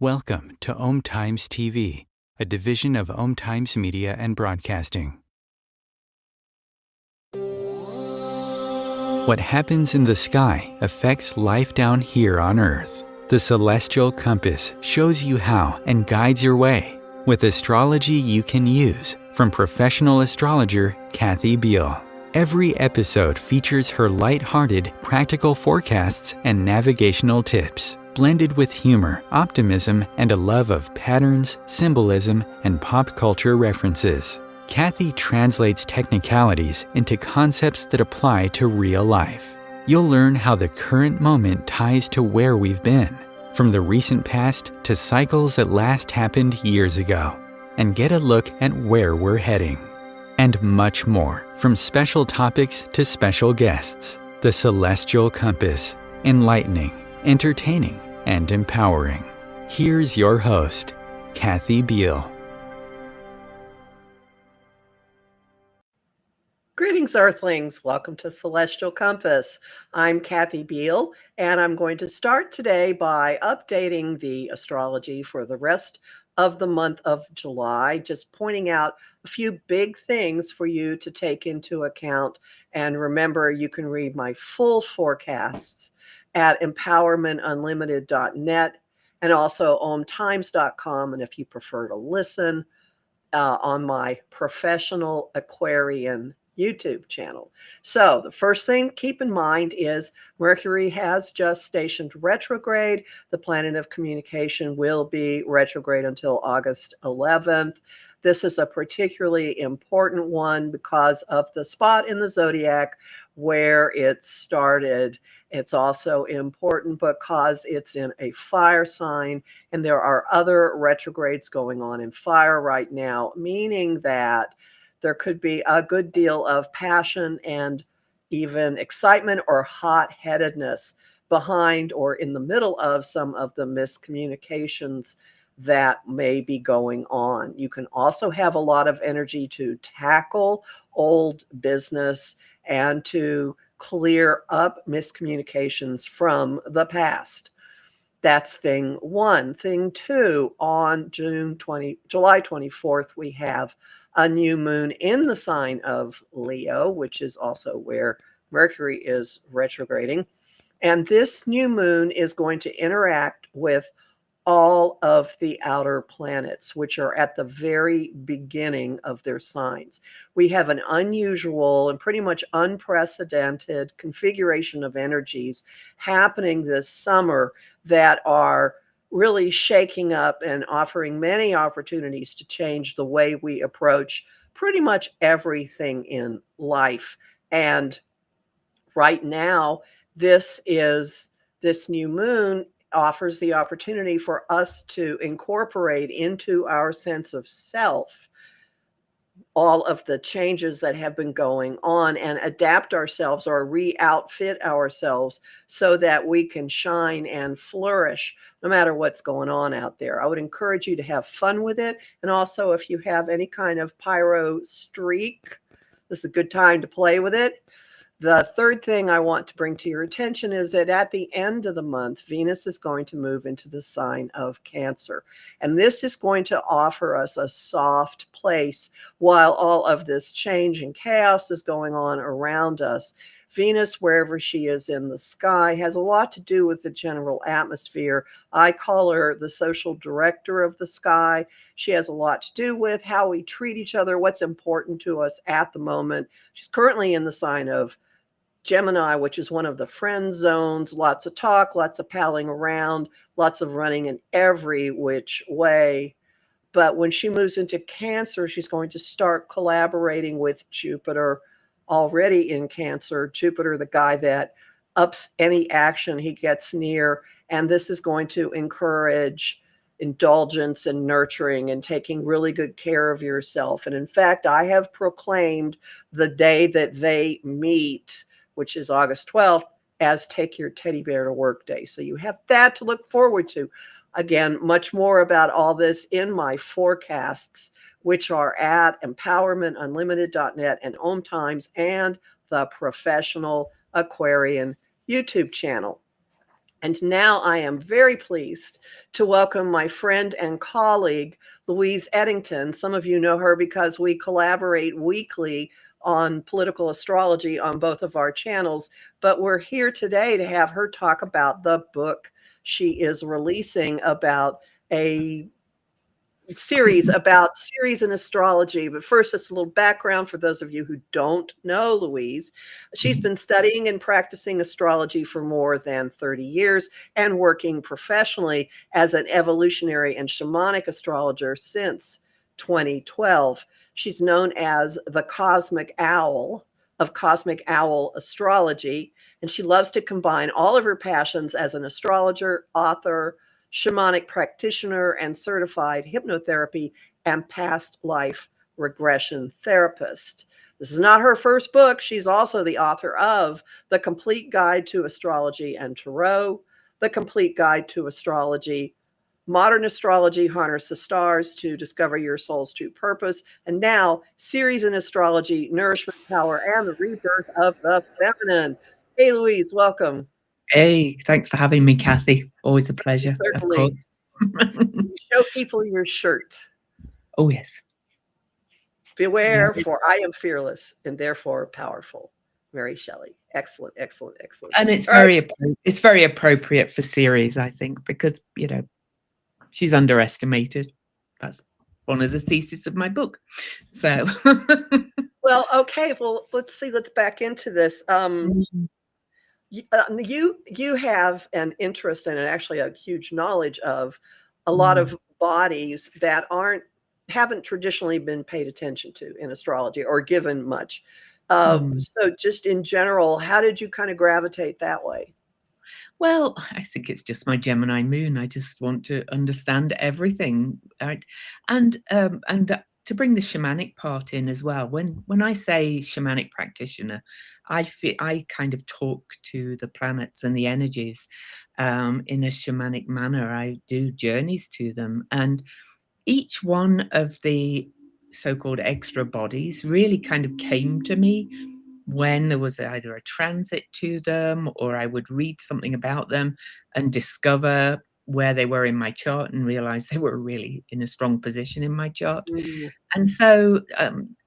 Welcome to Om Times TV, a division of Om Times Media and Broadcasting. What happens in the sky affects life down here on Earth. The celestial compass shows you how and guides your way with astrology you can use from professional astrologer Kathy Beal. Every episode features her light-hearted, practical forecasts and navigational tips, blended with humor, optimism, and a love of patterns, symbolism, and pop culture references. Kathy translates technicalities into concepts that apply to real life. You'll learn how the current moment ties to where we've been, from the recent past to cycles that last happened years ago, and get a look at where we're heading. And much more, from special topics to special guests. The Celestial Compass, enlightening, entertaining, and empowering. Here's your host, Kathy Beal. Greetings, Earthlings. Welcome to Celestial Compass. I'm Kathy Beal, and I'm going to start today by updating the astrology for the rest of the month of July, just pointing out a few big things for you to take into account. And remember, you can read my full forecasts at empowermentunlimited.net and also omtimes.com. And if you prefer to listen, on my professional Aquarian YouTube channel. So the first thing keep in mind is Mercury has just stationed retrograde. The planet of communication will be retrograde until August 11th. This is a particularly important one because of the spot in the zodiac where it started. It's also important because it's in a fire sign, and there are other retrogrades going on in fire right now, meaning that there could be a good deal of passion and even excitement or hot-headedness behind or in the middle of some of the miscommunications that may be going on. You can also have a lot of energy to tackle old business and to clear up miscommunications from the past. That's thing one. Thing two, on July 24th, we have a new moon in the sign of Leo, which is also where Mercury is retrograding. And this new moon is going to interact with all of the outer planets, which are at the very beginning of their signs. We have an unusual and pretty much unprecedented configuration of energies happening this summer that are really shaking up and offering many opportunities to change the way we approach pretty much everything in life. And right now, this new moon offers the opportunity for us to incorporate into our sense of self all of the changes that have been going on and adapt ourselves or re-outfit ourselves so that we can shine and flourish no matter what's going on out there. I would encourage you to have fun with it. And also, if you have any kind of pyro streak, this is a good time to play with it. The third thing I want to bring to your attention is that at the end of the month, Venus is going to move into the sign of Cancer. And this is going to offer us a soft place while all of this change and chaos is going on around us. Venus, wherever she is in the sky, has a lot to do with the general atmosphere. I call her the social director of the sky. She has a lot to do with how we treat each other, what's important to us at the moment. She's currently in the sign of Gemini, which is one of the friend zones, lots of talk, lots of palling around, lots of running in every which way. But when she moves into Cancer, she's going to start collaborating with Jupiter, already in Cancer. Jupiter, the guy that ups any action he gets near. And this is going to encourage indulgence and nurturing and taking really good care of yourself. And in fact, I have proclaimed the day that they meet, which is August 12th, as Take Your Teddy Bear to Work Day. So you have that to look forward to. Again, much more about all this in my forecasts, which are at empowermentunlimited.net and Om Times and the Professional Aquarian YouTube channel. And now I am very pleased to welcome my friend and colleague, Louise Edington. Some of you know her because we collaborate weekly on political astrology on both of our channels. But we're here today to have her talk about the book she is releasing about a series about Ceres and astrology. But first, just a little background for those of you who don't know Louise. She's been studying and practicing astrology for more than 30 years and working professionally as an evolutionary and shamanic astrologer since 2012. She's known as the Cosmic Owl of Cosmic Owl Astrology, and she loves to combine all of her passions as an astrologer, author, shamanic practitioner, and certified hypnotherapy and past life regression therapist. This is not her first book. She's also the author of The Complete Guide to Astrology and Tarot, The Complete Guide to Astrology, Modern Astrology, Harness the Stars to Discover Your Soul's True Purpose, and now Ceres in Astrology, Nourishment, Power, and the Rebirth of the Feminine. Hey, Louise, welcome. Hey, thanks for having me, Kathy. Always a pleasure, Certainly. of course. Show people your shirt. Oh, yes. Beware, for I am fearless and therefore powerful. Mary Shelley. Excellent, excellent, excellent. And it's very appropriate for Ceres, I think, because, you know, she's underestimated. That's one of the theses of my book. So. Well, okay. Well, let's see. Let's back into this. You have an interest and actually a huge knowledge of a lot of bodies that haven't traditionally been paid attention to in astrology or given much. So just in general, how did you kind of gravitate that way? Well, I think it's just my Gemini moon. I just want to understand everything, right? And to bring the shamanic part in as well. When I say shamanic practitioner, I kind of talk to the planets and the energies in a shamanic manner. I do journeys to them, and each one of the so-called extra bodies really kind of came to me when there was either a transit to them, or I would read something about them and discover where they were in my chart and realize they were really in a strong position in my chart. And so,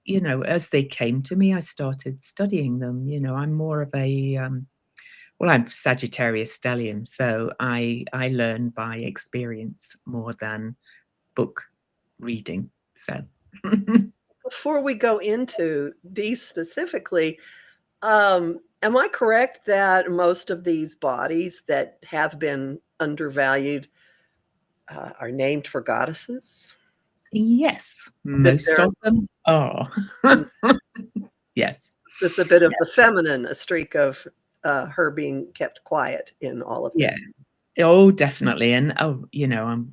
you know, as they came to me, I started studying them. You know, I'm more of a, well, I'm Sagittarius stellium, so I learn by experience more than book reading. So. Before we go into these specifically, am I correct that most of these bodies that have been undervalued are named for goddesses? Yes, most of them are. Yes. There's a bit of the feminine, a streak of her being kept quiet in all of this. Yeah. Oh, definitely. And you know,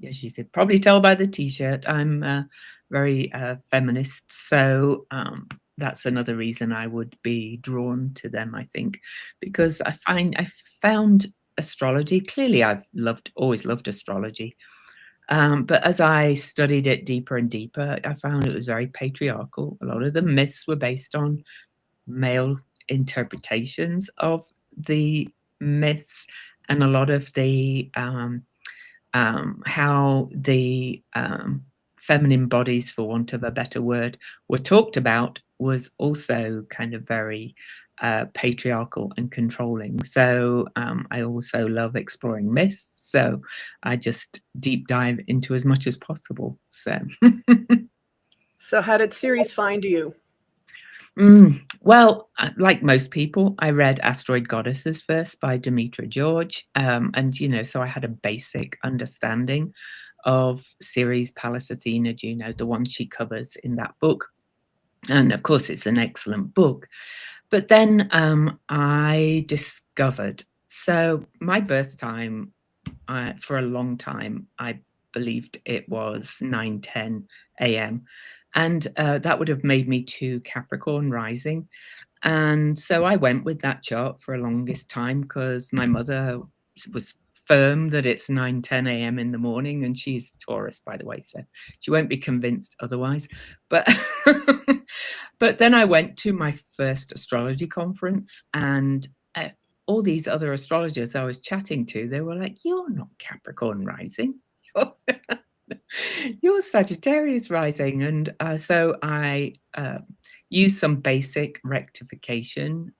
as you could probably tell by the T-shirt, I'm very feminist. So that's another reason I would be drawn to them, I think, because I found astrology. Clearly, I've always loved astrology. But as I studied it deeper and deeper, I found it was very patriarchal. A lot of the myths were based on male interpretations of the myths, and a lot of the how the feminine bodies, for want of a better word, were talked about was also kind of very patriarchal and controlling. So I also love exploring myths. So I just deep dive into as much as possible. So. So how did Ceres find you? Well, like most people, I read Asteroid Goddesses first by Demetra George. And, you know, so I had a basic understanding of Ceres, Pallas Athena, Juno, the one she covers in that book. And of course, it's an excellent book. But then I discovered, so my birth time, for a long time, I believed it was 9:10 a.m. And that would have made me to Capricorn rising. And so I went with that chart for a longest time because my mother was firm that it's 9:10 a.m. in the morning, and she's Taurus, by the way, so she won't be convinced otherwise. But but then I went to my first astrology conference, and all these other astrologers I was chatting to, they were like, "You're not Capricorn rising. You're, you're Sagittarius rising." And so I used some basic rectification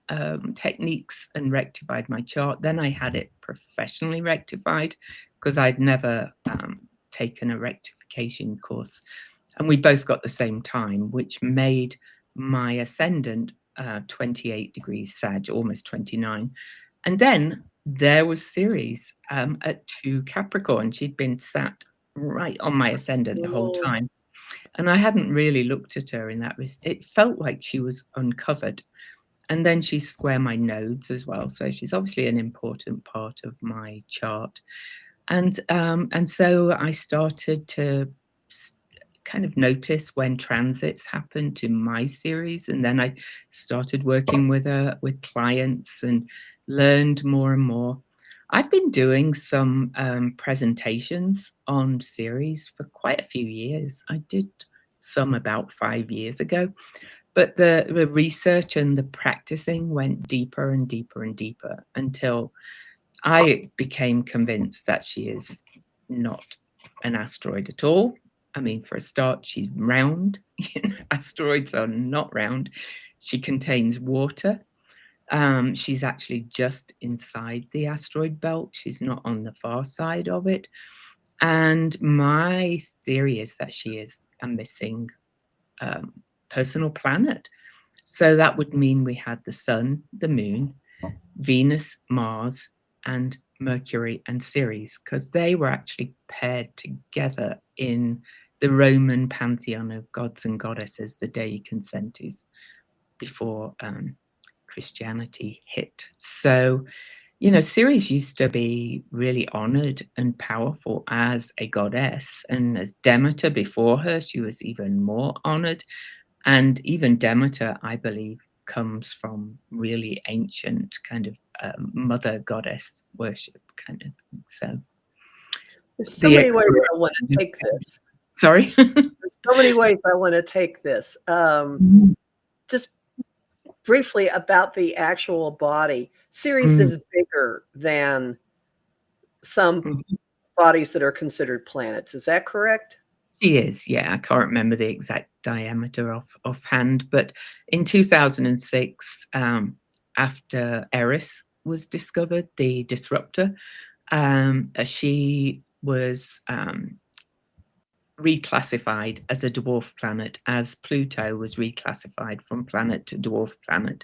techniques and rectified my chart. Then I had it professionally rectified because I'd never taken a rectification course. And we both got the same time, which made my ascendant 28 degrees Sag, almost 29. And then there was Ceres at 2 Capricorn. She'd been sat right on my ascendant the whole time. And I hadn't really looked at her in that it felt like she was uncovered. And then she's square my nodes as well. So she's obviously an important part of my chart. And so I started to kind of notice when transits happened to my series, and then I started working with clients and learned more and more. I've been doing some presentations on series for quite a few years. I did some about 5 years ago, but the research and the practicing went deeper and deeper and deeper until I became convinced that she is not an asteroid at all. I mean, for a start, she's round. Asteroids are not round. She contains water. She's actually just inside the asteroid belt. She's not on the far side of it. And my theory is that she is a missing personal planet. So that would mean we had the Sun, the Moon, Venus, Mars, and Mercury and Ceres, because they were actually paired together in the Roman pantheon of gods and goddesses, the Dei Consentis, before Christianity hit. So, Ceres used to be really honored and powerful as a goddess, and as Demeter before her, she was even more honored. And even Demeter, I believe, comes from really ancient kind of mother goddess worship kind of thing. So there's so many ways I want to take this. Sorry? There's so many ways I want to take this. Just briefly about the actual body. Ceres is bigger than some bodies that are considered planets. Is that correct? She is, yeah. I can't remember the exact diameter offhand, but in 2006, after Eris was discovered, the disruptor, she was reclassified as a dwarf planet, as Pluto was reclassified from planet to dwarf planet.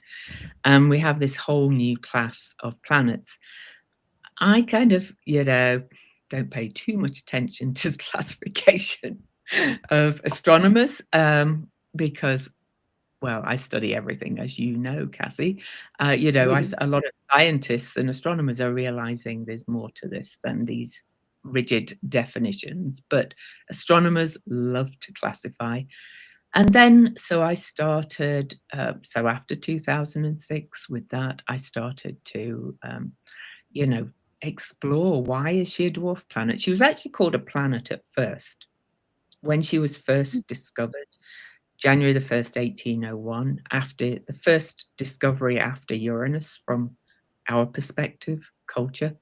And we have this whole new class of planets. I kind of, don't pay too much attention to the classification of astronomers because, well, I study everything, as you know, Cassie. A lot of scientists and astronomers are realizing there's more to this than these rigid definitions, but astronomers love to classify. And then, so I started, so after 2006, with that, I started to, explore, why is she a dwarf planet? She was actually called a planet at first. When she was first discovered, January the 1st, 1801, after the first discovery after Uranus from our perspective, culture,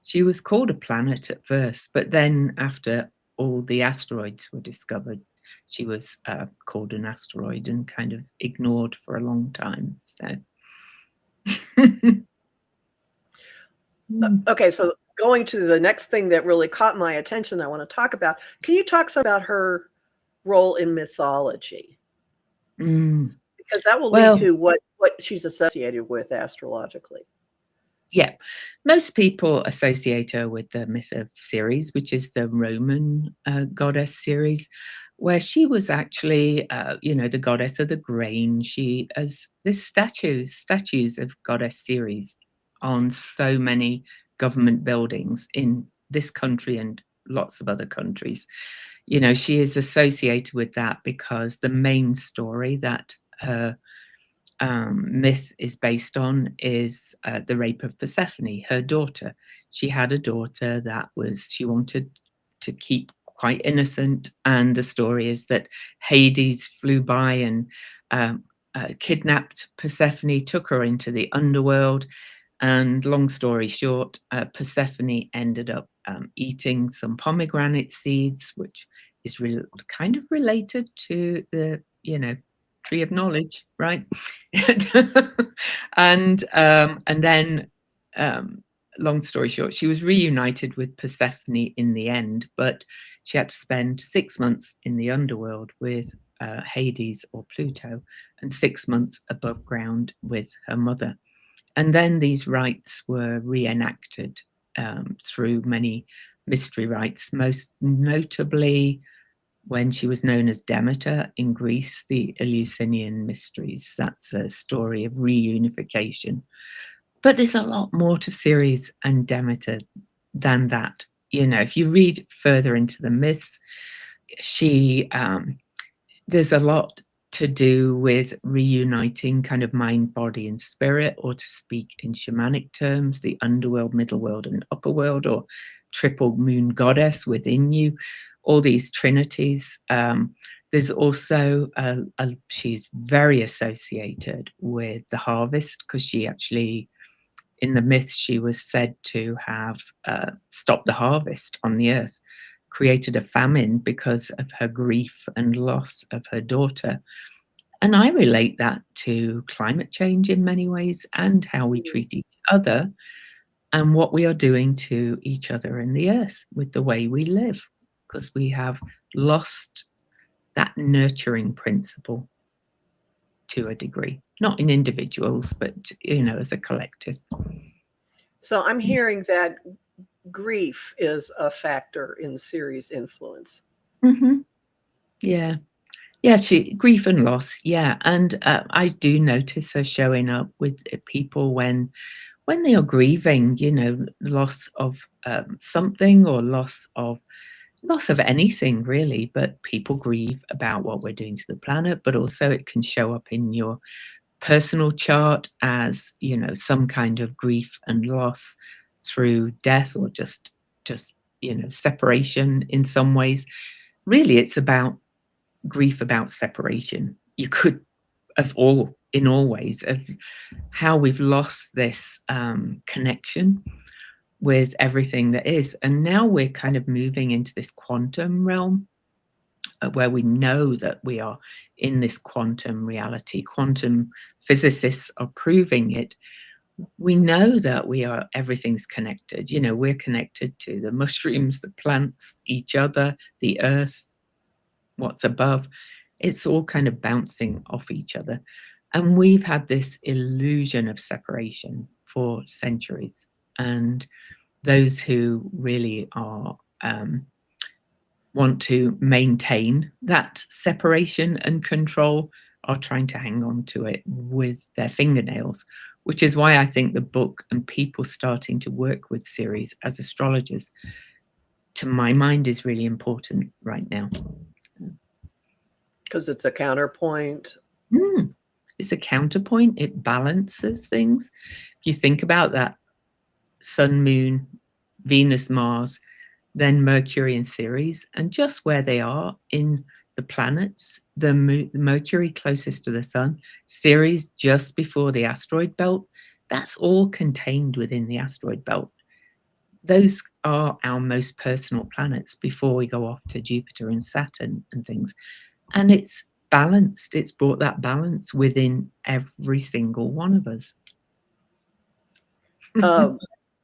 she was called a planet at first, but then after all the asteroids were discovered, she was called an asteroid and kind of ignored for a long time. So. Okay, so going to the next thing that really caught my attention, I want to talk about. Can you talk some about her role in mythology? Because that will lead to what she's associated with astrologically. Yeah, most people associate her with the myth of Ceres, which is the Roman goddess Ceres, where she was actually, the goddess of the grain. She, as this statues of goddess Ceres on so many government buildings in this country and lots of other countries. She is associated with that because the main story that her myth is based on is the rape of Persephone, her daughter. She had a daughter that she wanted to keep quite innocent, and the story is that Hades flew by and kidnapped Persephone, took her into the underworld, And long story short, Persephone ended up eating some pomegranate seeds, which is kind of related to the, tree of knowledge, right? And then, long story short, she was reunited with Persephone in the end, but she had to spend 6 months in the underworld with Hades or Pluto, and 6 months above ground with her mother. And then these rites were reenacted through many mystery rites, most notably when she was known as Demeter in Greece, the Eleusinian Mysteries. That's a story of reunification. But there's a lot more to Ceres and Demeter than that. If you read further into the myths, there's a lot to do with reuniting kind of mind, body, and spirit, or to speak in shamanic terms, the underworld, middle world, and upper world, or triple moon goddess within you, all these trinities. There's also, she's very associated with the harvest, because she actually, in the myths, she was said to have stopped the harvest on the earth, created a famine because of her grief and loss of her daughter. And I relate that to climate change in many ways, and how we treat each other, and what we are doing to each other in the earth with the way we live, because we have lost that nurturing principle to a degree, not in individuals, but as a collective. So I'm hearing that grief is a factor in Ceres' influence. Mm-hmm. Yeah. Yeah, grief and loss. Yeah. And I do notice her showing up with people when they are grieving, loss of something, or loss of anything really. But people grieve about what we're doing to the planet, but also it can show up in your personal chart as, some kind of grief and loss through death, or just separation in some ways. Really, it's about grief about separation. You could, in all ways, of how we've lost this connection with everything that is. And now we're kind of moving into this quantum realm, where we know that we are in this quantum reality. Quantum physicists are proving it. We know that everything's connected. We're connected to the mushrooms, the plants, each other, the earth, what's above. It's all kind of bouncing off each other. And we've had this illusion of separation for centuries. And those who really are want to maintain that separation and control are trying to hang on to it with their fingernails, which is why I think the book and people starting to work with Ceres as astrologers, to my mind, is really important right now. Because it's a counterpoint. It's a counterpoint. It balances things. If you think about that, Sun, Moon, Venus, Mars, then Mercury and Ceres, and just where they are in the planets, the Mercury closest to the Sun, Ceres just before the asteroid belt, that's all contained within the asteroid belt. Those are our most personal planets before we go off to Jupiter and Saturn and things. And it's balanced. It's brought that balance within every single one of us.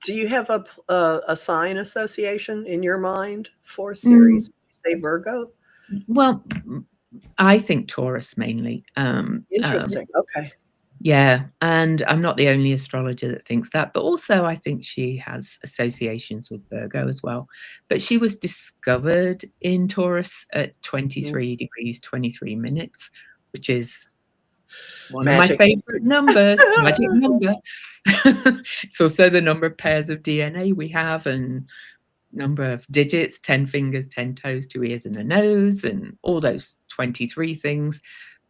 Do you have a sign association in your mind for Ceres? Say Virgo? Well, I think Taurus mainly. Interesting. Okay. Yeah, and I'm not the only astrologer that thinks that, but also I think she has associations with Virgo as well. But she was discovered in Taurus at 23 degrees 23 minutes, which is one Magic. of my favorite numbers, magic number. It's also the number of pairs of DNA we have, and number of digits, 10 fingers, 10 toes, 2 ears and a nose, and all those 23 things.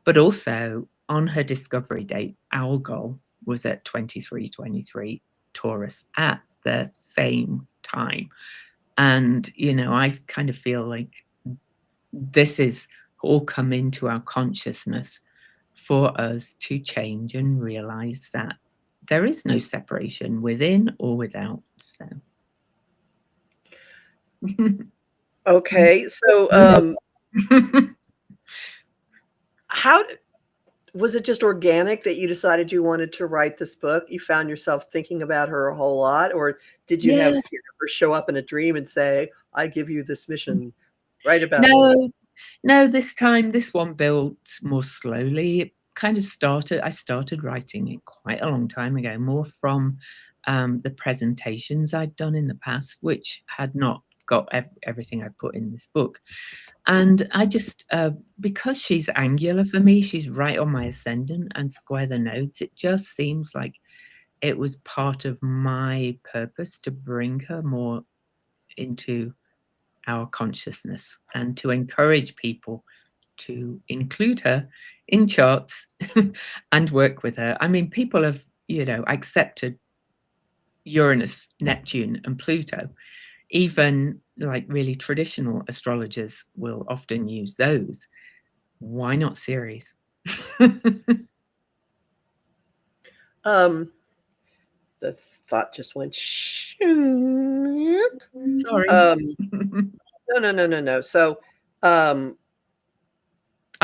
But also on her discovery date, Algol was at 2323 Taurus at the same time. And, I kind of feel like this is all come into our consciousness for us to change and realize that there is no separation within or without. So Okay, so how was it just organic that you decided you wanted to write this book? You found yourself thinking about her a whole lot, or did you have Yeah. her show up in a dream and say, "I give you this mission, write about me"? No, this time, this one built more slowly. It kind of I started writing it quite a long time ago, more from the presentations I'd done in the past, which had not got everything I put in this book. And I just, because she's angular for me, she's right on my ascendant and square the nodes. It just seems like it was part of my purpose to bring her more into our consciousness and to encourage people to include her in charts and work with her. I mean, people have, accepted Uranus, Neptune, and Pluto. Even like really traditional astrologers will often use those. Why not Ceres? The thought just went shoop. Sorry. No. So, I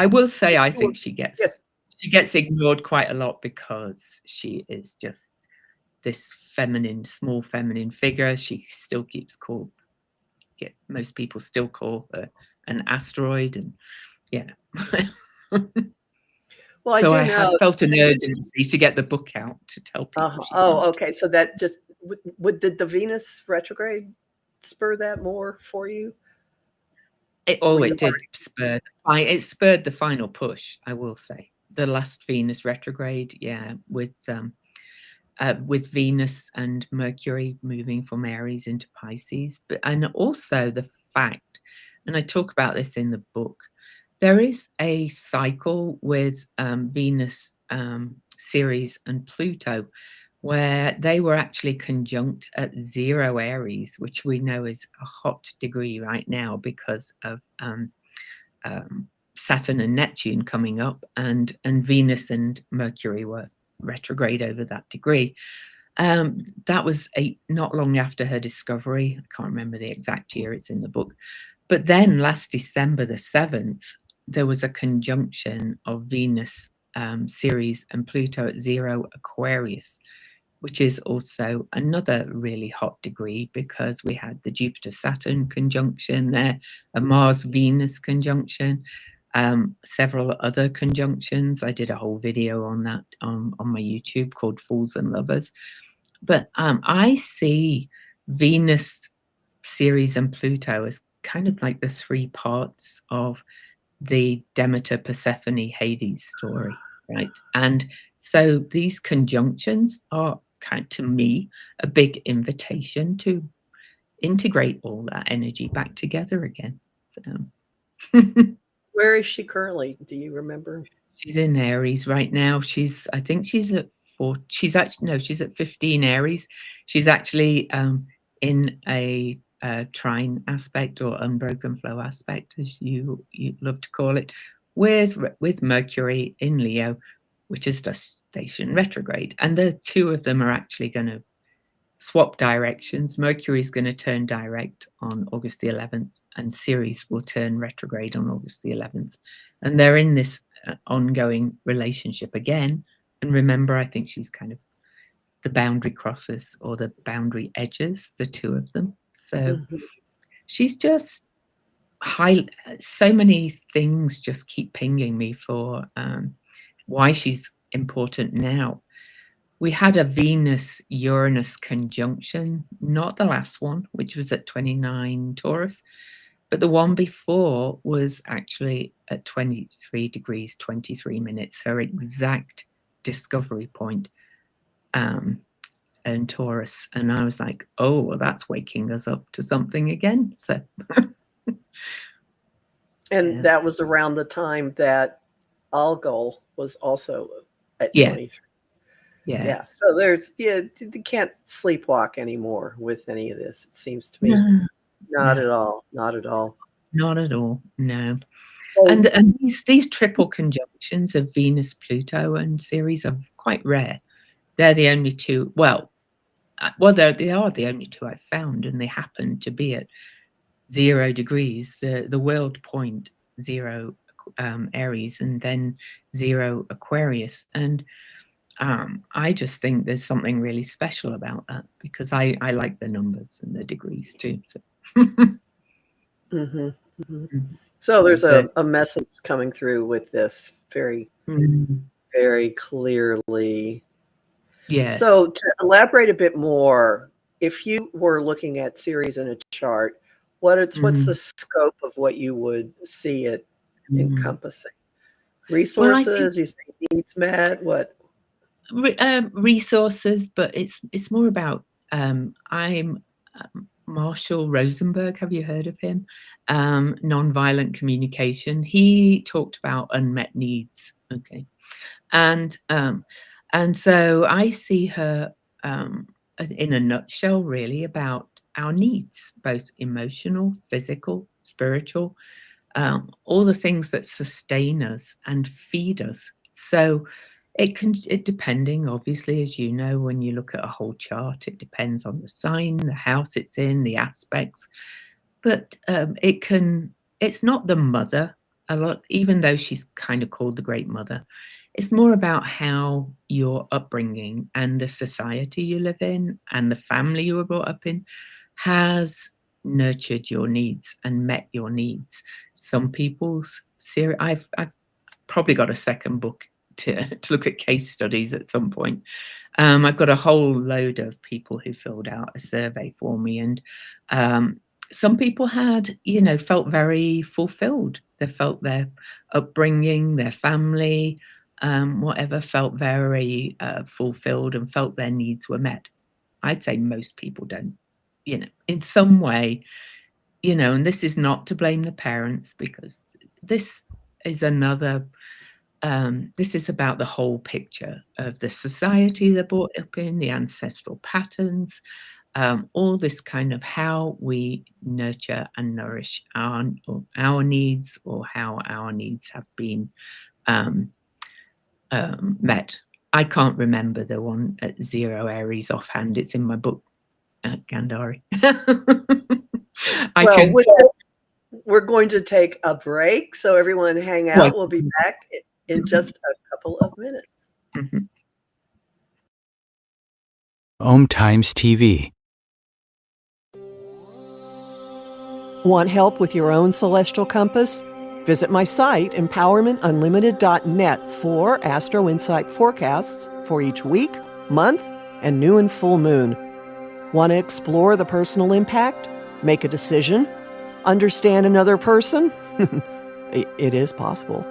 will say I think yes. she gets ignored quite a lot because she is just this small feminine figure. She still most people still call her an asteroid, and yeah. Well, I So do I know. had felt an urgency to get the book out to tell people she's Oh, not. okay. So that just did the Venus retrograde spur that more for you? It did spur. It spurred the final push, I will say. The last Venus retrograde, yeah, with Venus and Mercury moving from Aries into Pisces, and also the fact, and I talk about this in the book, there is a cycle with Venus, Ceres, and Pluto, where they were actually conjunct at 0 Aries, which we know is a hot degree right now because of Saturn and Neptune coming up, and Venus and Mercury were retrograde over that degree. That was not long after her discovery. I can't remember the exact year, it's in the book. But then last December the 7th, there was a conjunction of Venus, Ceres, and Pluto at 0 Aquarius, which is also another really hot degree because we had the Jupiter-Saturn conjunction there, a Mars-Venus conjunction, several other conjunctions. I did a whole video on that on my YouTube called Fools and Lovers. But I see Venus, Ceres, and Pluto as kind of like the 3 parts of the Demeter, Persephone, Hades story, right? And so these conjunctions are to me, a big invitation to integrate all that energy back together again. So Where is she currently? Do you remember? she's in Aries right now. I think she's at 4. She's at 15 Aries. She's actually in a trine aspect, or unbroken flow aspect, as you love to call it, with Mercury in Leo, which is the station retrograde. And the two of them are actually going to swap directions. Mercury is going to turn direct on August the 11th, and Ceres will turn retrograde on August the 11th. And they're in this ongoing relationship again. And remember, I think she's kind of the boundary crosses or the boundary edges, the two of them. So she's just so many things just keep pinging me for why she's important now. We had a Venus-Uranus conjunction, not the last one, which was at 29 Taurus, but the one before was actually at 23 degrees, 23 minutes, her exact discovery point in Taurus. And I was like, oh, well, that's waking us up to something again. So. And that was around the time that Algol was also at 23. Yeah. So you can't sleepwalk anymore with any of this. It seems to me. Not at all. Not at all. Not at all. No. So, and these triple conjunctions of Venus, Pluto, and Ceres are quite rare. They're the only two. Well, they are the only two I've found, and they happen to be at 0 degrees, the world point 0 Aries, and then 0 Aquarius. And I just think there's something really special about that, because I like the numbers and the degrees too. So. Mm-hmm. Mm-hmm. So there's a message coming through with this very, very clearly. Yes. So to elaborate a bit more, if you were looking at Ceres in a chart, what's the scope of what you would see it encompassing? Resources, you say needs met, what? Resources, but it's more about I'm Marshall Rosenberg. Have you heard of him? Nonviolent communication. He talked about unmet needs. Okay, and so I see her in a nutshell, really, about our needs, both emotional, physical, spiritual, all the things that sustain us and feed us. So it depending, obviously, as you know, when you look at a whole chart, it depends on the sign, the house it's in, the aspects. But it's not the mother a lot, even though she's kind of called the Great Mother. It's more about how your upbringing and the society you live in and the family you were brought up in has nurtured your needs and met your needs. Some people's I've probably got a second book to look at case studies at some point. I've got a whole load of people who filled out a survey for me, and some people had, felt very fulfilled. They felt their upbringing, their family, whatever, felt very fulfilled and felt their needs were met. I'd say most people don't, in some way, and this is not to blame the parents, because this is another this is about the whole picture of the society they're brought up in, the ancestral patterns, all this kind of how we nurture and nourish our needs, or how our needs have been met. I can't remember the one at 0 Aries offhand. It's in my book, Gandhari. We're going to take a break, so everyone hang out. We'll be back in just a couple of minutes. Om Times TV. Want help with your own celestial compass? Visit my site, empowermentunlimited.net, for Astro Insight forecasts for each week, month, and new and full moon. Want to explore the personal impact? Make a decision? Understand another person? It is possible.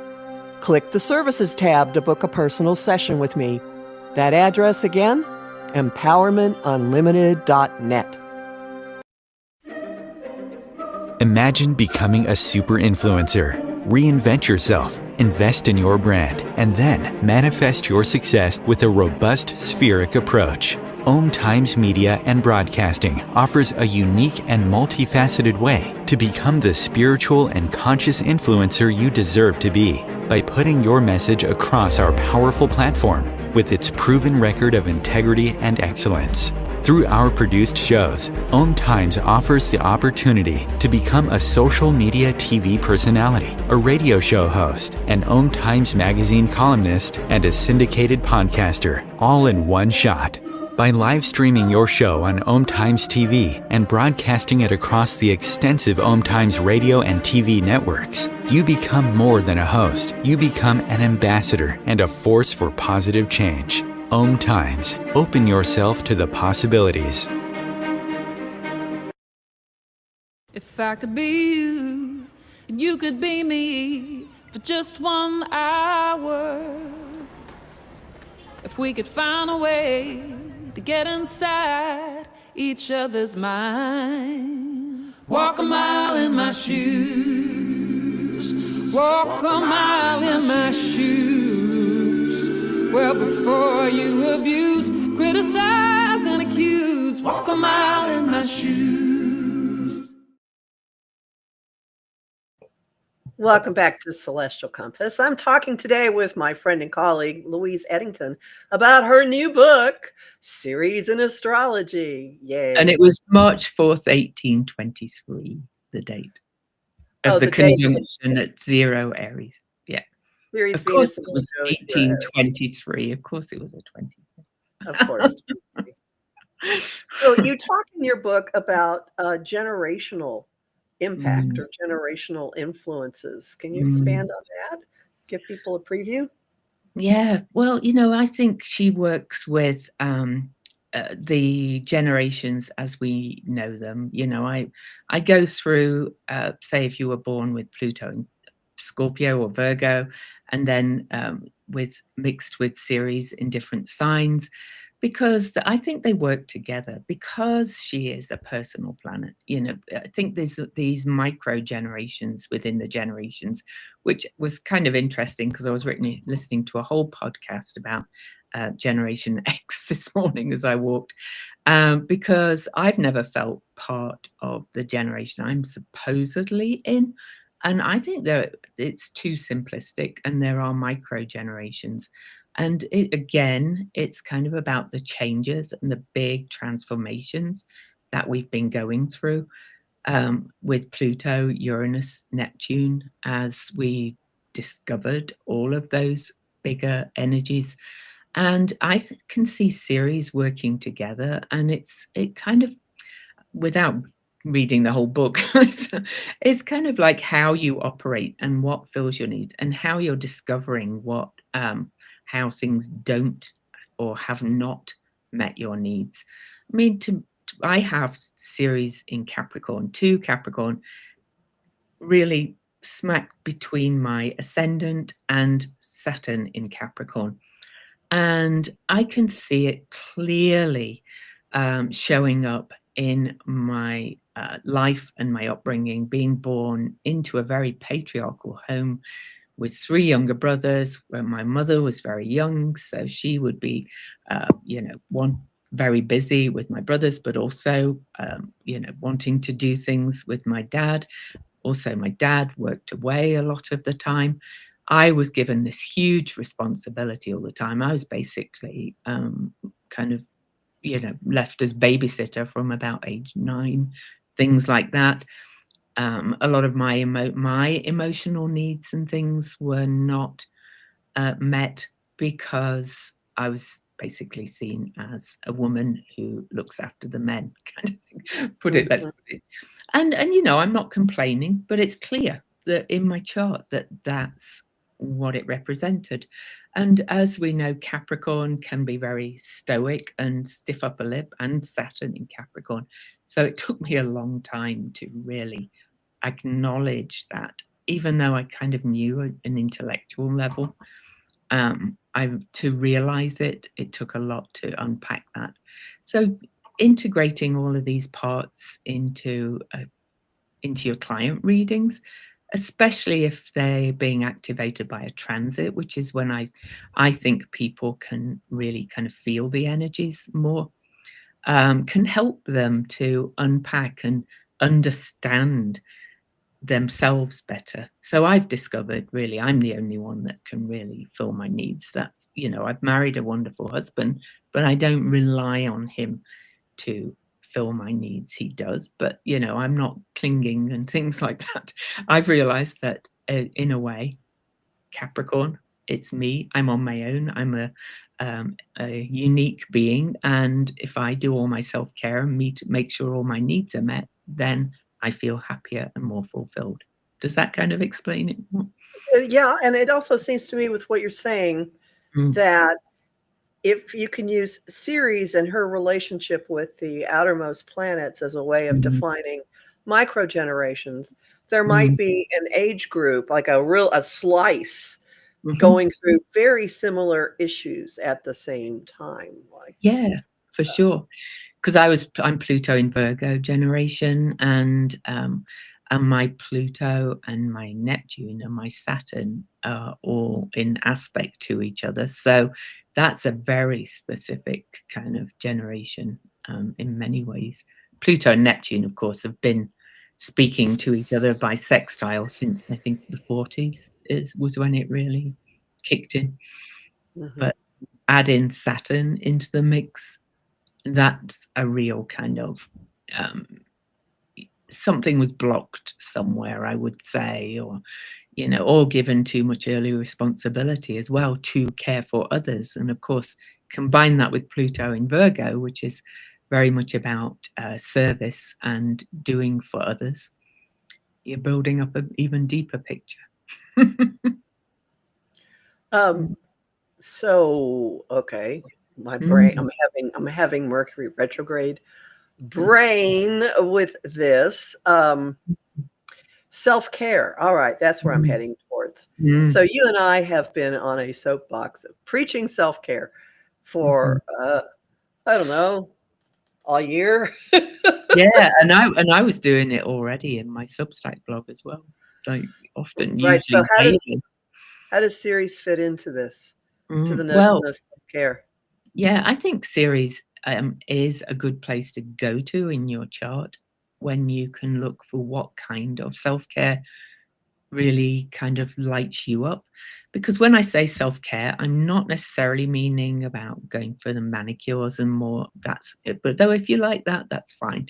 Click the Services tab to book a personal session with me. That address again? empowermentunlimited.net. Imagine becoming a super influencer. Reinvent yourself, invest in your brand, and then manifest your success with a robust spheric approach. Om Times Media and Broadcasting offers a unique and multifaceted way to become the spiritual and conscious influencer you deserve to be by putting your message across our powerful platform with its proven record of integrity and excellence. Through our produced shows, Om Times offers the opportunity to become a social media TV personality, a radio show host, an Om Times magazine columnist, and a syndicated podcaster, all in one shot. By live streaming your show on Om Times TV and broadcasting it across the extensive Om Times radio and TV networks, you become more than a host. You become an ambassador and a force for positive change. Om Times. Open yourself to the possibilities. If I could be you, and you could be me for just 1 hour. If we could find a way to get inside each other's minds. Walk a mile in my shoes. Walk a mile in my shoes. Well, before you abuse, criticize, and accuse. Walk a mile in my shoes. Welcome back to Celestial Compass. I'm talking today with my friend and colleague, Louise Edington, about her new book, Ceres in Astrology. Yay. And it was March 4th, 1823, the date of the the date. conjunction at 0 Aries. Yeah. Ceres, Of course Venus, it and was Virgo at 0 Aries. 1823. Of course it was a 20. Of course. So you talk in your book about generational impact or generational influences. Can you expand on that? Give people a preview? Yeah, well, I think she works with the generations as we know them. I go through, say, if you were born with Pluto in Scorpio or Virgo, and then mixed with Ceres in different signs, because I think they work together because she is a personal planet. I think there's these micro generations within the generations, which was kind of interesting because I was listening to a whole podcast about Generation X this morning as I walked, because I've never felt part of the generation I'm supposedly in. And I think that it's too simplistic, and there are micro generations. And it's kind of about the changes and the big transformations that we've been going through with Pluto, Uranus, Neptune, as we discovered all of those bigger energies. And I can see Ceres working together, and it kind of, without reading the whole book, it's kind of like how you operate and what fills your needs, and how you're discovering how things don't or have not met your needs. I mean, I have Ceres in Capricorn, 2 Capricorn, really smack between my ascendant and Saturn in Capricorn. And I can see it clearly showing up in my life and my upbringing, being born into a very patriarchal home with 3 younger brothers, where my mother was very young. So she would be, one, very busy with my brothers, but also, wanting to do things with my dad. Also, my dad worked away a lot of the time. I was given this huge responsibility all the time. I was basically kind of, left as babysitter from about age 9, things like that. A lot of my emotional needs and things were not met because I was basically seen as a woman who looks after the men, kind of thing. Let's put it. And I'm not complaining, but it's clear that in my chart that's what it represented. And as we know, Capricorn can be very stoic and stiff upper lip, and Saturn in Capricorn. So it took me a long time to really acknowledge that, even though I kind of knew at an intellectual level. To realize it took a lot to unpack that. So integrating all of these parts into your client readings, especially if they're being activated by a transit, which is when I think people can really kind of feel the energies more, can help them to unpack and understand themselves better. So I've discovered, really, I'm the only one that can really fill my needs. That's, I've married a wonderful husband, but I don't rely on him to fill my needs. He does, but I'm not clinging and things like that. I've realized that in a way, Capricorn, it's me. I'm on my own. I'm a unique being, and if I do all my self-care and make sure all my needs are met, then I feel happier and more fulfilled. Does that kind of explain it? Yeah, and it also seems to me, with what you're saying, that if you can use Ceres and her relationship with the outermost planets as a way of defining microgenerations, there might be an age group, like a slice, going through very similar issues at the same time. Yeah, for sure. Because I'm Pluto in Virgo generation, and my Pluto and my Neptune and my Saturn are all in aspect to each other. So that's a very specific kind of generation in many ways. Pluto and Neptune, of course, have been speaking to each other by sextile since I think the 40s was when it really kicked in. But add in Saturn into the mix, that's a real kind of something was blocked somewhere, I would say, or or given too much early responsibility as well to care for others. And of course, combine that with Pluto in Virgo, which is very much about service and doing for others. You're building up an even deeper picture. So, okay, my brain, I'm having Mercury retrograde brain with this. Self-care. All right, that's where I'm heading towards. So you and I have been on a soapbox of preaching self-care for I don't know, a year. Yeah, and I was doing it already in my Substack blog as well. Like often Right. So using how does Ceres fit into this? To the notion well, of self-care? yeah, I think Ceres is a good place to go to in your chart when you can look for what kind of self-care really kind of lights you up. Because when I say self-care, I'm not necessarily meaning about going for the manicures and more. That's it. But though if you like that, that's fine.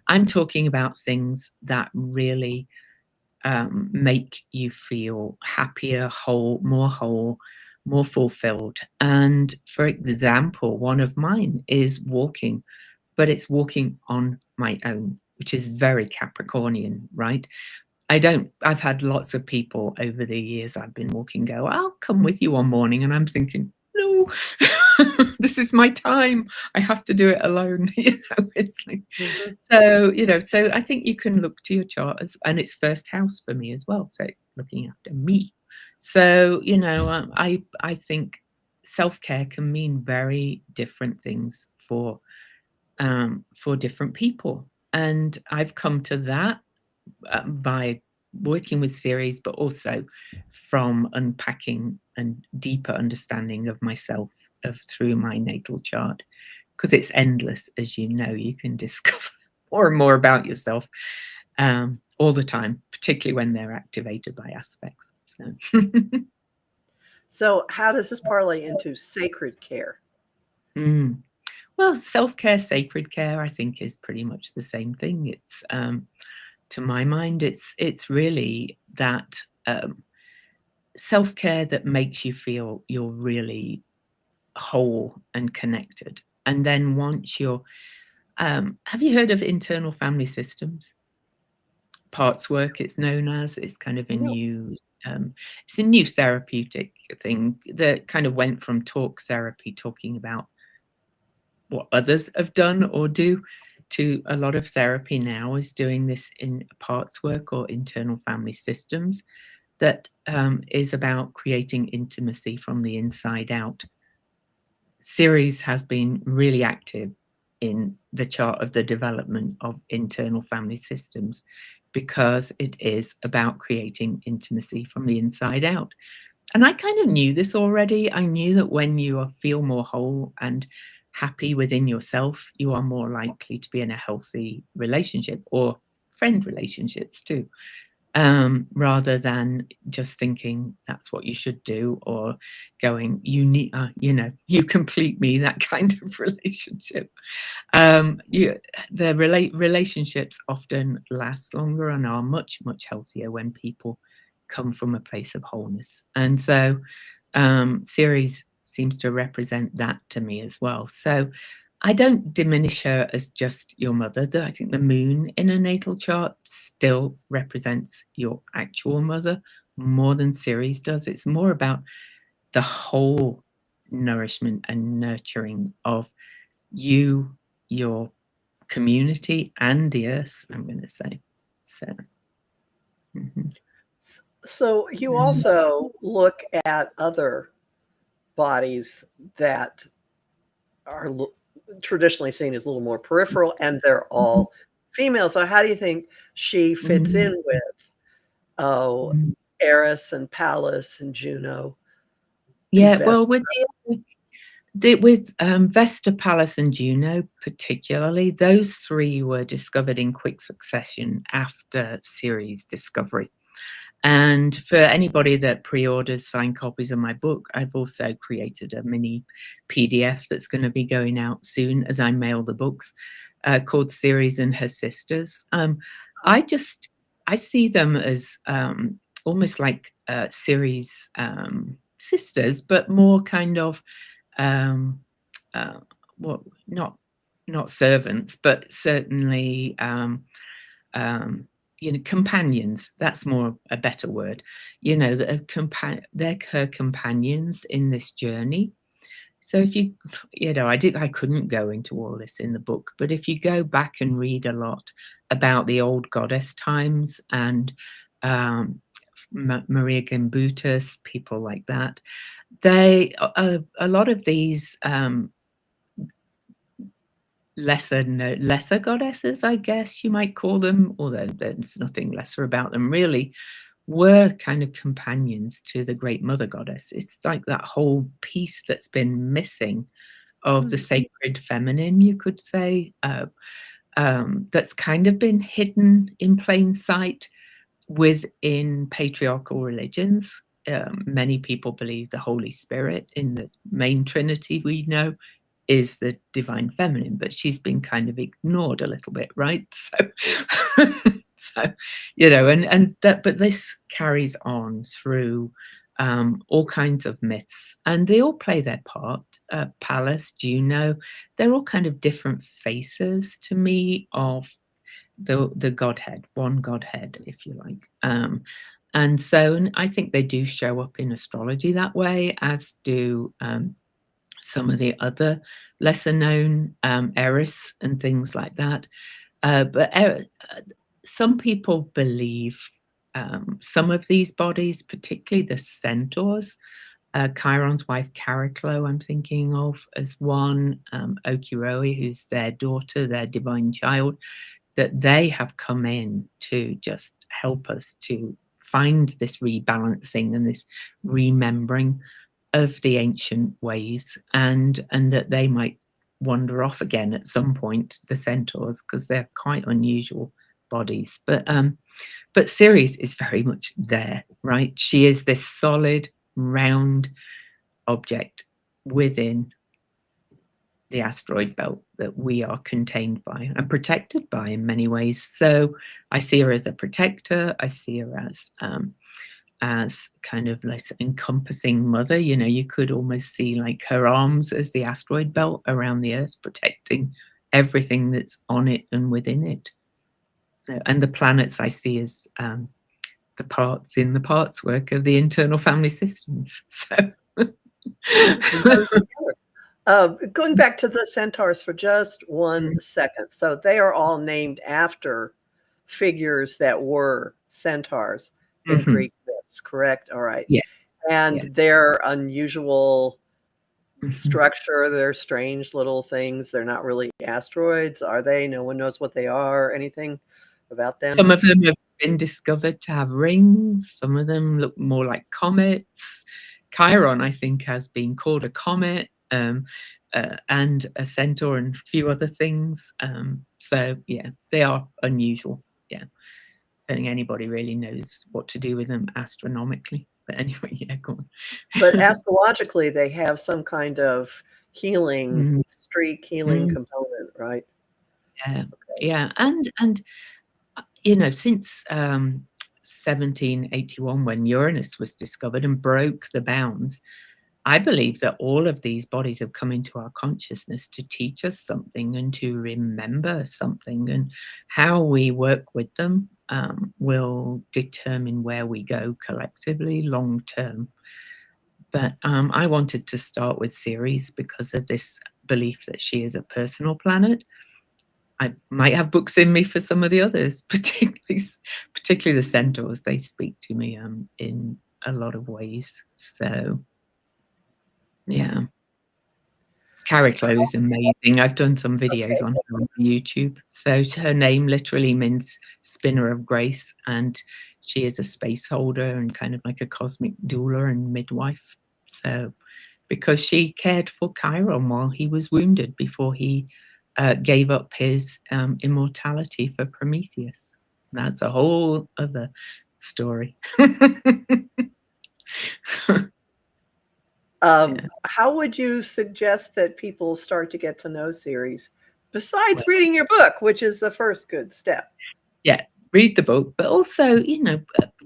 I'm talking about things that really make you feel happier, whole, more fulfilled. And for example, one of mine is walking, but it's walking on my own, which is very Capricornian, right? I've had lots of people over the years I've been walking go, I'll come with you one morning. And I'm thinking, no, this is my time. I have to do it alone. It's like, so I think you can look to your chart and it's first house for me as well. So it's looking after me. So, I think self-care can mean very different things for different people. And I've come to that by working with Ceres, but also from unpacking and deeper understanding of myself through my natal chart, because it's endless, as you know. You can discover more and more about yourself all the time, particularly when they're activated by aspects. So how does this parlay into sacred care? Well, self-care, sacred care, I think is pretty much the same thing. It's to my mind, it's really that self-care that makes you feel you're really whole and connected. And then once you're, have you heard of internal family systems? Parts work, it's known as. It's kind of a new, it's a new therapeutic thing that kind of went from talk therapy, talking about what others have done or do, to a lot of therapy now is doing this in parts work or internal family systems that is about creating intimacy from the inside out. Ceres has been really active in the chart of the development of internal family systems because it is about creating intimacy from the inside out. And I kind of knew this already. I knew that when you feel more whole and happy within yourself, you are more likely to be in a healthy relationship or friend relationships too, rather than just thinking that's what you should do or going, you need, you complete me, that kind of relationship. The relationships often last longer and are much, much healthier when people come from a place of wholeness. And so Ceres seems to represent that to me as well. So I don't diminish her as just your mother. I think the moon in a natal chart still represents your actual mother more than Ceres does. It's more about the whole nourishment and nurturing of you, your community, and the earth, I'm going to say. So, So you also look at other bodies that are traditionally seen as a little more peripheral, and they're all female. So how do you think she fits in with Eris and Pallas and Juno? Yeah, well, with With Vesta, Pallas, and Juno, particularly, those three were discovered in quick succession after Ceres' discovery. And for anybody that pre-orders signed copies of my book, I've also created a mini PDF that's going to be going out soon as I mail the books, called Ceres and Her Sisters. I see them as almost like Ceres' sisters, but more kind of well, not servants, but certainly companions. That's more a better word. They're her companions in this journey. So if I couldn't go into all this in the book, but if you go back and read a lot about the old goddess times and Maria Gimbutas, people like that, a lot of these lesser goddesses, I guess you might call them, although there's nothing lesser about them really, were kind of companions to the great mother goddess. It's like that whole piece that's been missing of the sacred feminine, you could say, that's kind of been hidden in plain sight within patriarchal religions. Many people believe the Holy Spirit in the main Trinity we know is the divine feminine, but she's been kind of ignored a little bit, right? So but this carries on through all kinds of myths, and they all play their part. Pallas, Juno, they're all kind of different faces to me of the godhead, one godhead, if you like. And I think they do show up in astrology that way, as do some of the other lesser known Eris and things like that. But some people believe some of these bodies, particularly the centaurs, Chiron's wife Chariclo, I'm thinking of as one, Okuroe, who's their daughter, their divine child, that they have come in to just help us to find this rebalancing and this remembering of the ancient ways, and that they might wander off again at some point, the centaurs, because they're quite unusual bodies. But Ceres is very much there, right? She is this solid, round object within the asteroid belt that we are contained by and protected by in many ways. So I see her as a protector. I see her as kind of like encompassing mother. You could almost see like her arms as the asteroid belt around the Earth, protecting everything that's on it and within it. So, and the planets I see as the parts in the parts work of the internal family systems. So going back to the centaurs for just 1 second. So they are all named after figures that were centaurs in Greek myths, correct? All right. Yeah. And their unusual structure, they're strange little things. They're not really asteroids, are they? No one knows what they are, anything about them? Some of them have been discovered to have rings. Some of them look more like comets. Chiron, I think, has been called a comet, and a centaur and a few other things. So, yeah, they are unusual. Yeah. I don't think anybody really knows what to do with them astronomically. But anyway, yeah, go on. But astrologically, they have some kind of healing streak, healing component, right? Yeah, yeah, and since 1781, when Uranus was discovered and broke the bounds, I believe that all of these bodies have come into our consciousness to teach us something and to remember something, and how we work with them will determine where we go collectively long term. But I wanted to start with Ceres because of this belief that she is a personal planet. I might have books in me for some of the others, particularly the centaurs. They speak to me in a lot of ways. So, yeah. Chariclo is amazing. I've done some videos on her on YouTube. So her name literally means spinner of grace, and she is a space holder and kind of like a cosmic doula and midwife. So because she cared for Chiron while he was wounded before he gave up his immortality for Prometheus. That's a whole other story. How would you suggest that people start to get to know Ceres, besides reading your book, which is the first good step? Yeah, read the book, but also,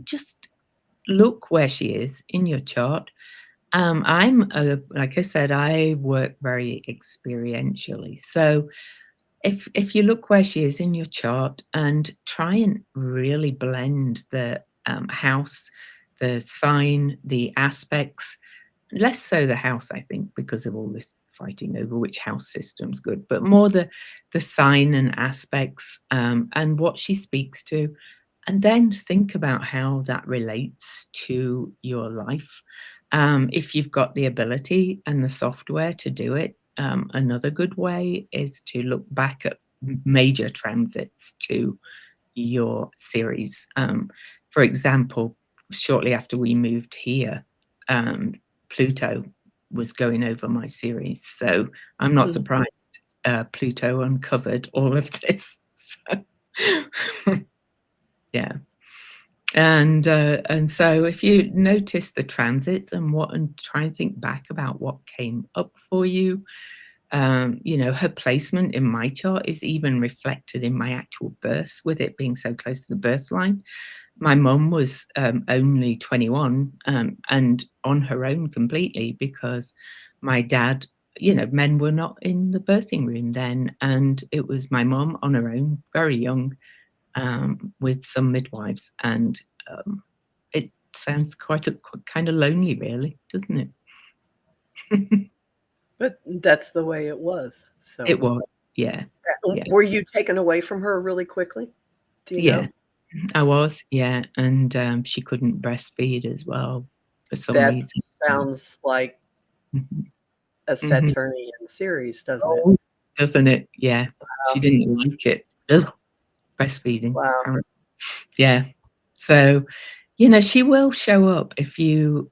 just look where she is in your chart. Like I said, I work very experientially. So if you look where she is in your chart and try and really blend the house, the sign, the aspects, less so the house, I think, because of all this fighting over which house system's good, but more the sign and aspects, and what she speaks to, and then think about how that relates to your life. If you've got the ability and the software to do it, another good way is to look back at major transits to your series. For example, shortly after we moved here, Pluto was going over my series. So I'm not surprised Pluto uncovered all of this. So, yeah. And so if you notice the transits and try and think back about what came up for you, her placement in my chart is even reflected in my actual birth, with it being so close to the birth line. My mum was only 21 and on her own completely, because my dad, men were not in the birthing room then, and it was my mum on her own, very young, with some midwives, and it sounds quite kind of lonely, really, doesn't it? But that's the way it was. So It was, yeah. Were you taken away from her really quickly? Do you know? I was, yeah, and she couldn't breastfeed as well for some That reason. sounds like Mhm. a Saturnian series, doesn't it? Oh, doesn't it? Yeah. She Wow. didn't like it. Ugh, breastfeeding. Wow. Yeah. So, she will show up if you,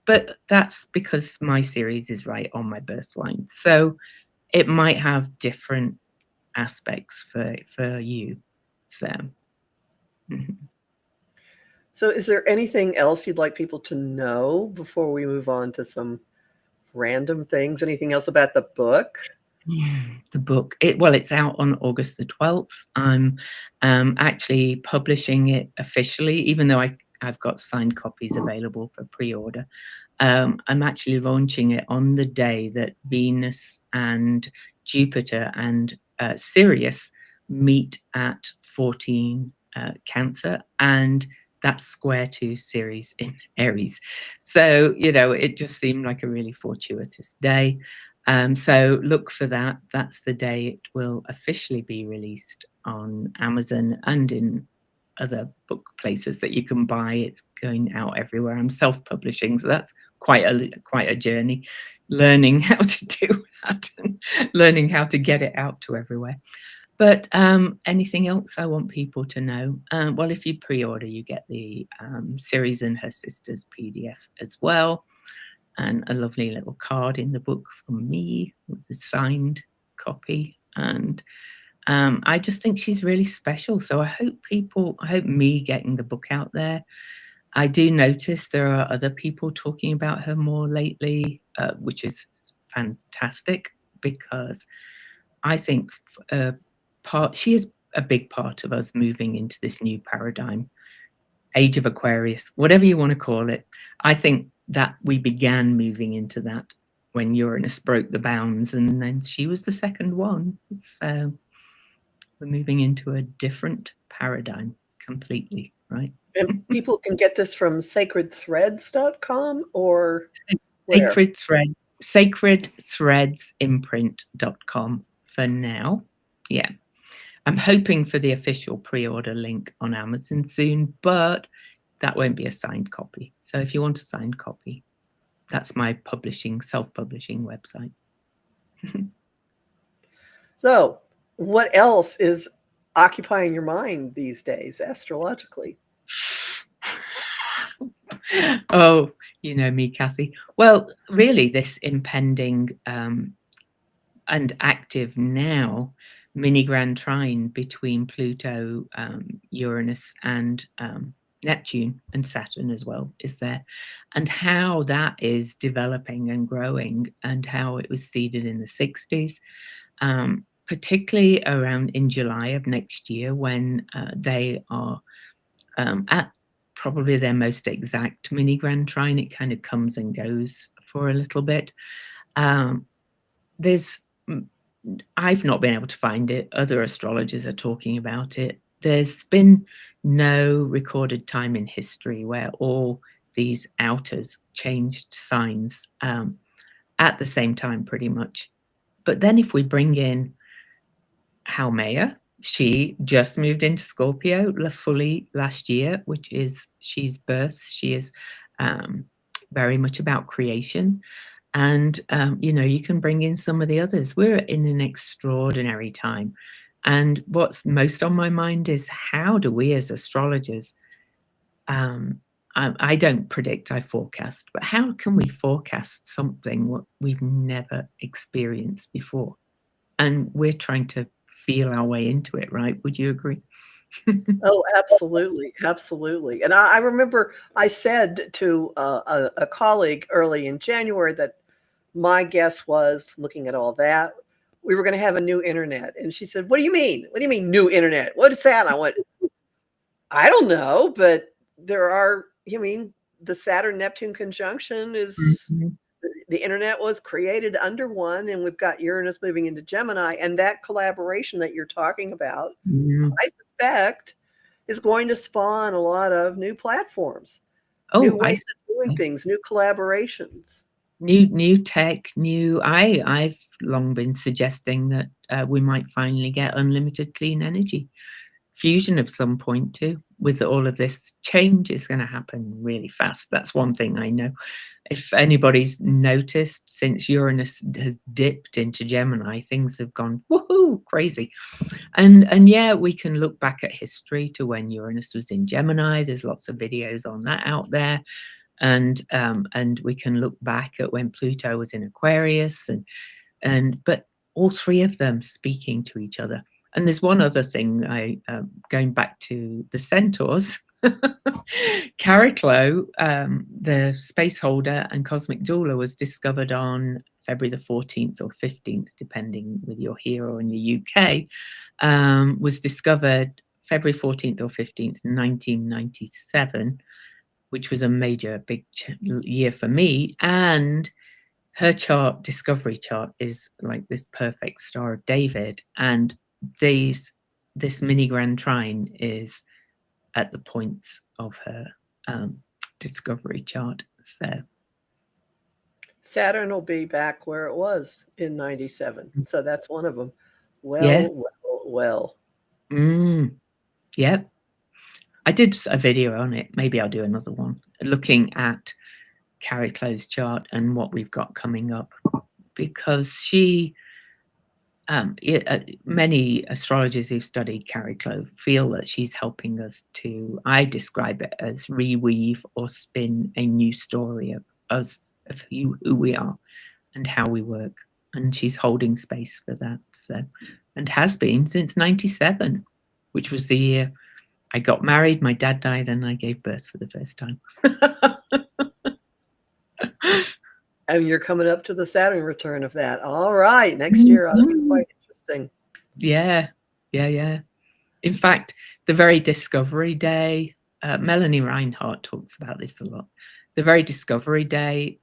but that's because my series is right on my birth line. So it might have different aspects for you. So, mhm. So is there anything else you'd like people to know before we move on to some random things? Anything else about the book? The book, it's out on August the 12th. I'm actually publishing it officially, even though I've got signed copies available for pre-order. I'm actually launching it on the day that Venus and Jupiter and Sirius meet at 14 Cancer, and that's square to Ceres in Aries. So, it just seemed like a really fortuitous day. So look for that. That's the day it will officially be released on Amazon and in other book places that you can buy. It's going out everywhere. I'm self-publishing, so that's quite a journey, learning how to do that and learning how to get it out to everywhere. But anything else I want people to know? Well, if you pre-order, you get the Ceres and her sisters PDF as well, and a lovely little card in the book from me with a signed copy. And I just think she's really special. So I hope me getting the book out there. I do notice there are other people talking about her more lately, which is fantastic, because I think she is a big part of us moving into this new paradigm, age of Aquarius, whatever you want to call it. I think that we began moving into that when Uranus broke the bounds, and then she was the second one. So we're moving into a different paradigm completely, right? And people can get this from sacredthreads.com or where? Sacredthreadsimprint.com for now. Yeah. I'm hoping for the official pre-order link on Amazon soon, but that won't be a signed copy. So if you want a signed copy, that's my self-publishing website. So, what else is occupying your mind these days astrologically? Oh, you know me, Kathy. Well, really, this impending and active now mini grand trine between Pluto, Uranus, and Neptune and Saturn as well is there, and how that is developing and growing, and how it was seeded in the 60s, particularly around in July of next year when they are at probably their most exact mini grand trine. It kind of comes and goes for a little bit. There's I've not been able to find it. Other astrologers are talking about it. There's been no recorded time in history where all these outers changed signs at the same time, pretty much. But then if we bring in Haumea, she just moved into Scorpio fully last year, which is she's birth. She is very much about creation. And, you know, you can bring in some of the others. We're in an extraordinary time. And what's most on my mind is how do we as astrologers, I don't predict, I forecast, but how can we forecast something what we've never experienced before? And we're trying to feel our way into it, right? Would you agree? Oh, absolutely, absolutely. And I remember I said to a colleague early in January that my guess was, looking at all that, we were going to have a new internet. And she said, "What do you mean? What do you mean new internet? What is that?" And I went, "I don't know, but there are, you mean the Saturn Neptune conjunction is Mhm. the internet was created under one, and we've got Uranus moving into Gemini, and that collaboration that you're talking about, Yeah. I suspect, is going to spawn a lot of new platforms, new Oh, I ways of doing things, new collaborations." new tech, I've long been suggesting that we might finally get unlimited clean energy fusion of some point too. With all of this, change is going to happen really fast. That's one thing I know. If anybody's noticed, since Uranus has dipped into Gemini, things have gone woohoo crazy. And yeah, we can look back at history to when Uranus was in Gemini. There's lots of videos on that out there. And we can look back at when Pluto was in Aquarius, and but all three of them speaking to each other. And there's one other thing, going back to the centaurs. Cariclo, the space holder and cosmic doula, was discovered on February the 14th or 15th, depending whether you're here or in the UK, was discovered February 14th or 15th, 1997, which was a major big year for me. And her chart, discovery chart, is like this perfect Star of David. And this mini grand trine is at the points of her discovery chart. So Saturn will be back where it was in 97. So that's one of them. yeah. Well. Yep. I did a video on it. Maybe I'll do another one looking at Carrie Clo's chart and what we've got coming up, because she many astrologers who've studied Carrie Clo feel that she's helping us to, I describe it as reweave or spin a new story of us, of who we are and how we work. And she's holding space for that. So, and has been since 97, which was the year I got married, my dad died, and I gave birth for the first time. And you're coming up to the Saturn return of that. All right. Next year ought to be quite interesting. Yeah. In fact, the very discovery day, Melanie Reinhardt talks about this a lot. The very discovery day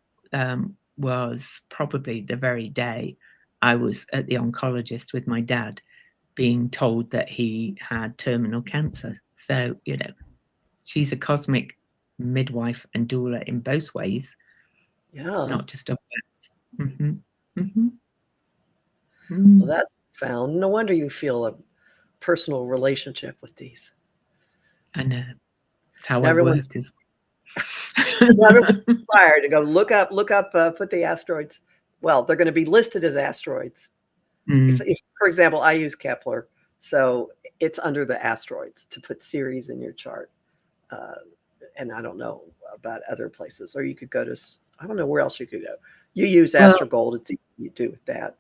was probably the very day I was at the oncologist with my dad, being told that he had terminal cancer. So, you know, she's a cosmic midwife and doula in both ways, Yeah. not just a birth. Well, that's profound. No wonder you feel a personal relationship with these. I know. It's how Everyone's I work. everyone's inspired to go look up, put the asteroids. Well, they're going to be listed as asteroids. If, for example, I use Kepler, so it's under the asteroids to put Ceres in your chart. And I don't know about other places, or you could go to, I don't know where else you could go. You use Well, Astrogold. It's easy to do with that.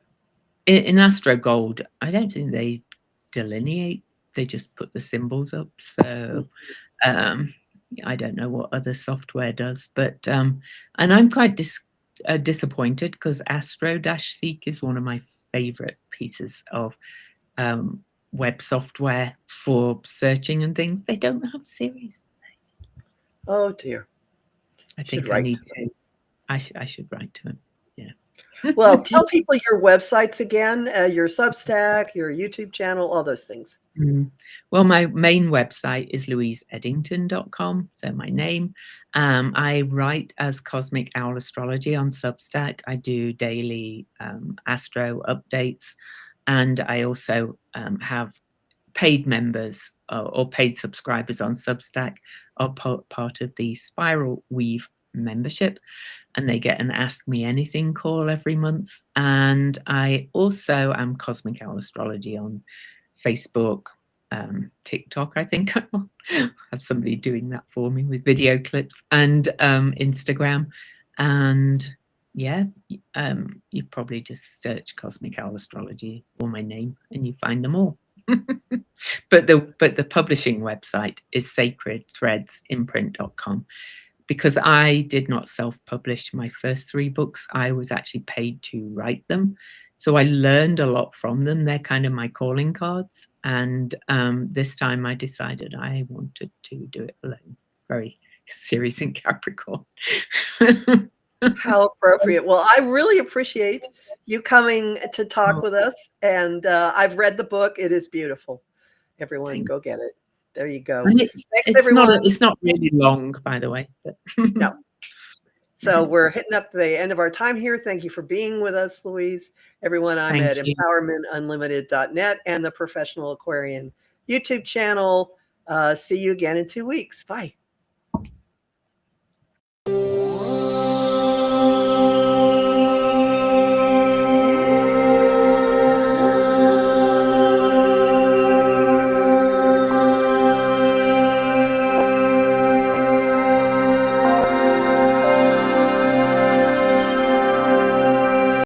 in Astrogold, I don't think they delineate. They just put the symbols up. So I don't know what other software does, but and I'm quite disappointed because Astro-Seek is one of my favorite pieces of web software for searching and things. They don't have Ceres. Oh dear. I think I need to. I should write to him. Yeah. Well, tell people your websites again, your Substack, your YouTube channel, all those things. Well, my main website is louiseedington.com, so my name. I write as Cosmic Owl Astrology on Substack. I do daily astro updates, and I also have paid members or paid subscribers on Substack are part of the Spiral Weave membership, and they get an Ask Me Anything call every month. And I also am Cosmic Owl Astrology on Facebook, TikTok. I think I have somebody doing that for me with video clips, and Instagram. And yeah, you probably just search Cosmic Owl Astrology or my name and you find them all. But the publishing website is sacredthreadsimprint.com. Because I did not self-publish my first 3 books, I was actually paid to write them. So I learned a lot from them. They're kind of my calling cards. And this time I decided I wanted to do it alone. Very Ceres in Capricorn. How appropriate. Well, I really appreciate you coming to talk with us. And I've read the book. It is beautiful. Everyone, go get it. There you go. And it's not really long, by the way. But no. So we're hitting up the end of our time here. Thank you for being with us, Louise. Everyone, I'm at empowermentunlimited.net and the Professional Aquarian YouTube channel. See you again in 2 weeks. Bye.